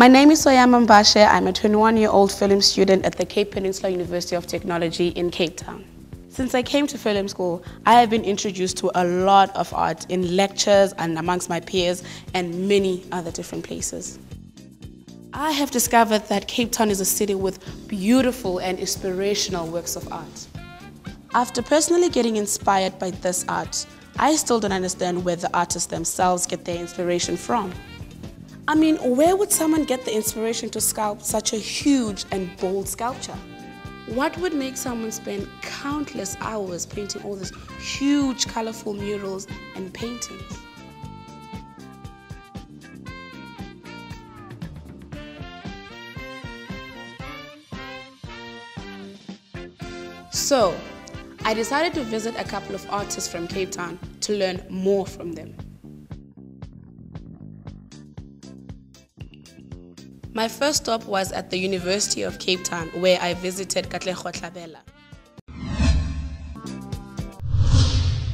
My name is Soyama Mbashe. I'm a 21-year-old film student at the Cape Peninsula University of Technology in Cape Town. Since I came to film school, I have been introduced to a lot of art in lectures and amongst my peers and many other different places. I have discovered that Cape Town is a city with beautiful and inspirational works of art. After personally getting inspired by this art, I still don't understand where the artists themselves get their inspiration from. I mean, where would someone get the inspiration to sculpt such a huge and bold sculpture? What would make someone spend countless hours painting all these huge, colorful murals and paintings? So, I decided to visit a couple of artists from Cape Town to learn more from them. My first stop was at the University of Cape Town, where I visited Sivela.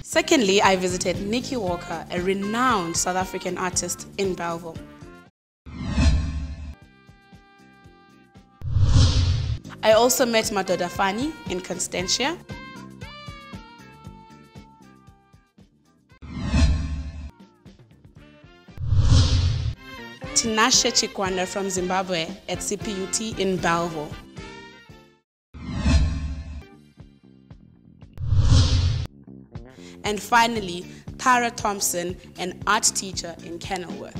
Secondly, I visited Nikki Walker, a renowned South African artist in Bellville. I also met Madoda Fani in Constantia. Tinashe Chikwanda from Zimbabwe at CPUT in Bellville. And finally, Tara Thompson, an art teacher in Kenilworth.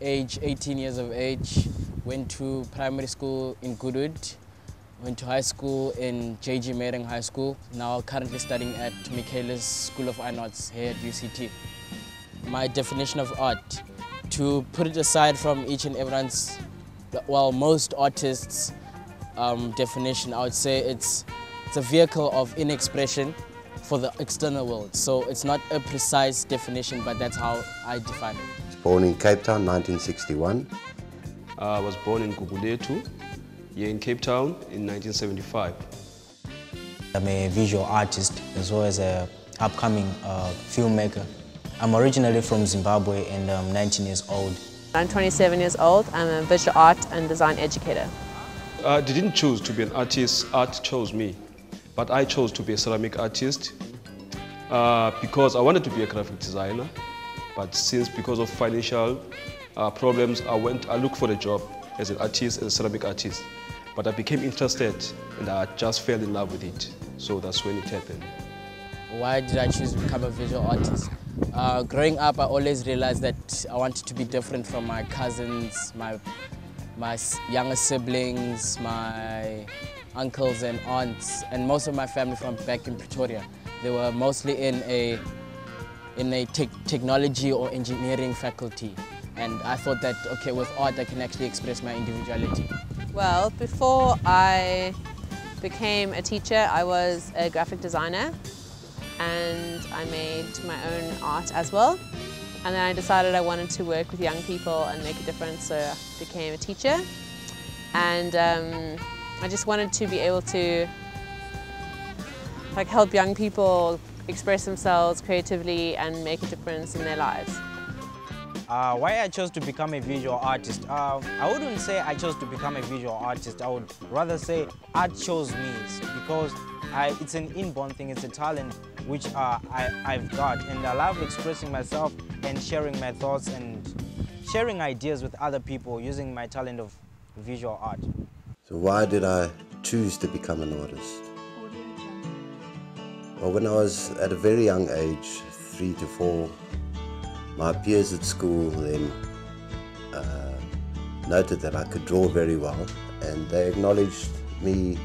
Age 18 years of age, went to primary school in Mgudu, went to high school in J.G. Mering High School, now currently studying at Micheal's School of Fine Arts here at UCT. My definition of art, to put it aside from each and everyone's, well, most artists' definition, I would say it's a vehicle of inner expression for the external world. So it's not a precise definition, but that's how I define it. Born in Cape Town, 1961. I was born in Guguletu, here in Cape Town in 1975. I'm a visual artist as well as an upcoming filmmaker. I'm originally from Zimbabwe and I'm 19 years old. I'm 27 years old. I'm a visual art and design educator. I didn't choose to be an artist, art chose me. But I chose to be a ceramic artist because I wanted to be a graphic designer. But because of financial problems, I looked for a job as an artist, as a ceramic artist. But I became interested and I just fell in love with it. So that's when it happened. Why did I choose to become a visual artist? Growing up, I always realized that I wanted to be different from my cousins, my younger siblings, my uncles and aunts, and most of my family from back in Pretoria. They were mostly in a technology or engineering faculty. And I thought that, okay, with art I can actually express my individuality. Well, before I became a teacher, I was a graphic designer and I made my own art as well. And then I decided I wanted to work with young people and make a difference, so I became a teacher. And I just wanted to be able to help young people express themselves creatively and make a difference in their lives. Why I chose to become a visual artist? I wouldn't say I chose to become a visual artist. I would rather say art chose me because it's an inborn thing, it's a talent which I've got, and I love expressing myself and sharing my thoughts and sharing ideas with other people using my talent of visual art. So why did I choose to become an artist? Well, when I was at a very young age, 3 to 4, my peers at school then noted that I could draw very well, and they acknowledged me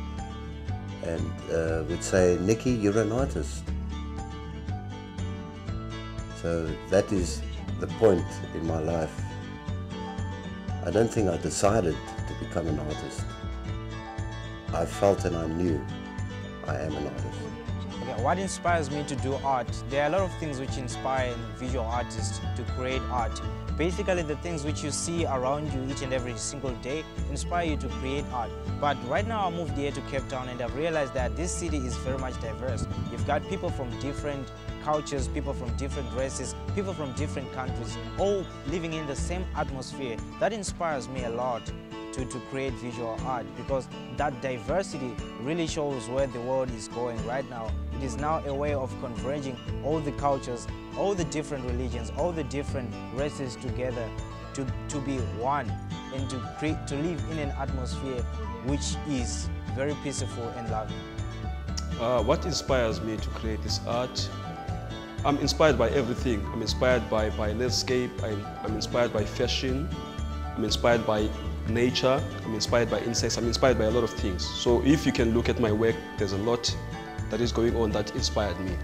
and would say, "Nikki, you're an artist." So that is the point in my life. I don't think I decided to become an artist. I felt and I knew I am an artist. Okay, what inspires me to do art? There are a lot of things which inspire visual artists to create art. Basically, the things which you see around you each and every single day inspire you to create art. But right now I moved here to Cape Town and I've realized that this city is very much diverse. You've got people from different cultures, people from different races, people from different countries, all living in the same atmosphere. That inspires me a lot to create visual art, because that diversity really shows where the world is going right now. It is now a way of converging all the cultures, all the different religions, all the different races together to be one and to live in an atmosphere which is very peaceful and loving. What inspires me to create this art? I'm inspired by everything. I'm inspired by landscape, I'm inspired by fashion, I'm inspired by nature, I'm inspired by insects, I'm inspired by a lot of things. So if you can look at my work, there's a lot that is going on that inspired me.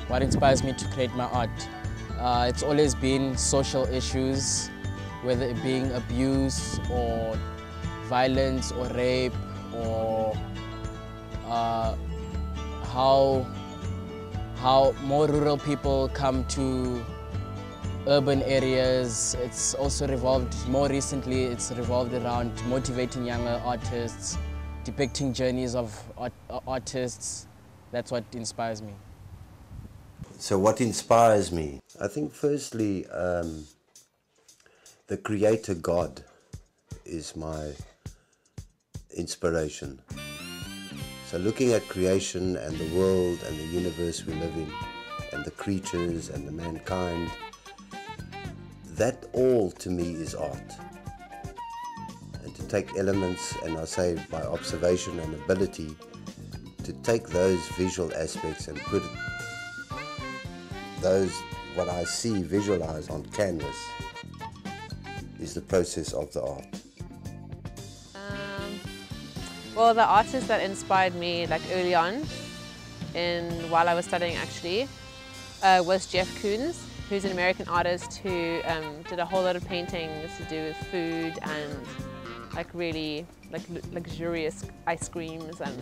What inspires me to create my art? It's always been social issues, whether it being abuse or violence or rape, or how more rural people come to urban areas. It's also more recently, it's revolved around motivating younger artists, depicting journeys of artists. That's what inspires me. So what inspires me? I think firstly, the Creator God is my inspiration. So looking at creation and the world and the universe we live in, and the creatures and the mankind, that all to me is art. And to take elements, and I say by observation and ability, to take those visual aspects and put those, what I see visualized on canvas, is the process of the art. Well, the artist that inspired me like early on, while I was studying actually, was Jeff Koons, who's an American artist who did a whole lot of paintings to do with food and like really luxurious ice creams and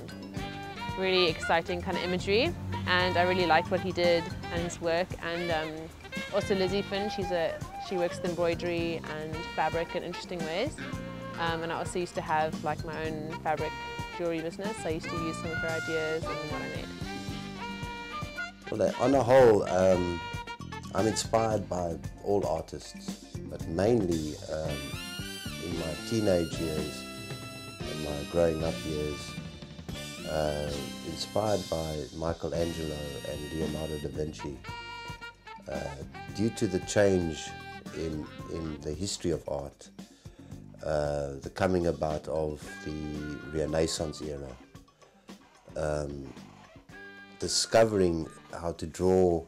really exciting kind of imagery. And I really liked what he did and his work. And also Lizzie Finn, she works with embroidery and fabric in interesting ways. And I also used to have like my own fabric jewelry business. So I used to use some of her ideas in what I made. Well, on the whole, I'm inspired by all artists, but mainly in my teenage years and my growing up years, inspired by Michelangelo and Leonardo da Vinci. Due to the change in the history of art, the coming about of the Renaissance era, discovering how to draw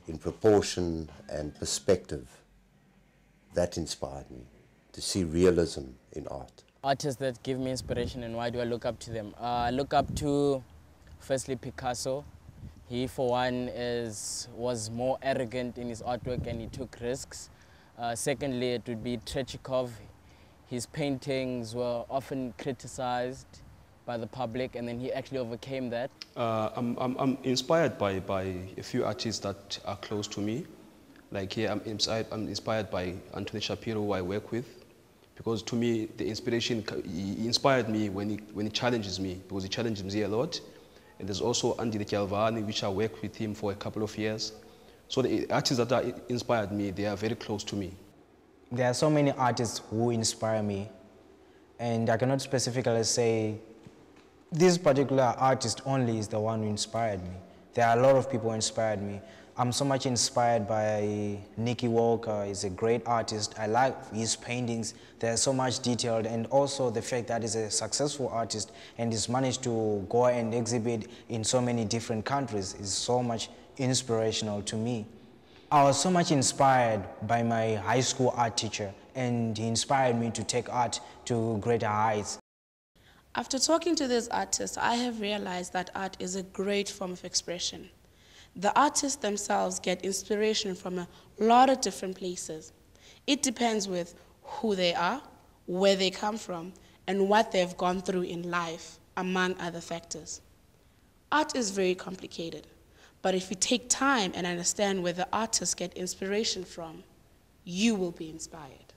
in proportion and perspective, that inspired me, to see realism in art. Artists that give me inspiration, and why do I look up to them? I look up to, firstly, Picasso. He, for one, was more arrogant in his artwork and he took risks. Secondly, it would be Tretyakov. His paintings were often criticized by the public, and then he actually overcame that. I'm inspired by a few artists that are close to me. Like here, I'm inspired by Anthony Shapiro, who I work with, because to me, the inspiration, he inspired me when he challenges me, because he challenges me a lot. And there's also Andy Calvani, which I worked with him for a couple of years. So the artists that inspired me, they are very close to me. There are so many artists who inspire me, and I cannot specifically say this particular artist only is the one who inspired me. There are a lot of people who inspired me. I'm so much inspired by Nicky Walker. He's a great artist. I like his paintings. They're so much detailed, and also the fact that he's a successful artist and he's managed to go and exhibit in so many different countries is so much inspirational to me. I was so much inspired by my high school art teacher, and he inspired me to take art to greater heights. After talking to this artist, I have realized that art is a great form of expression. The artists themselves get inspiration from a lot of different places. It depends with who they are, where they come from, and what they've gone through in life, among other factors. Art is very complicated, But if you take time and understand where the artists get inspiration from, you will be inspired.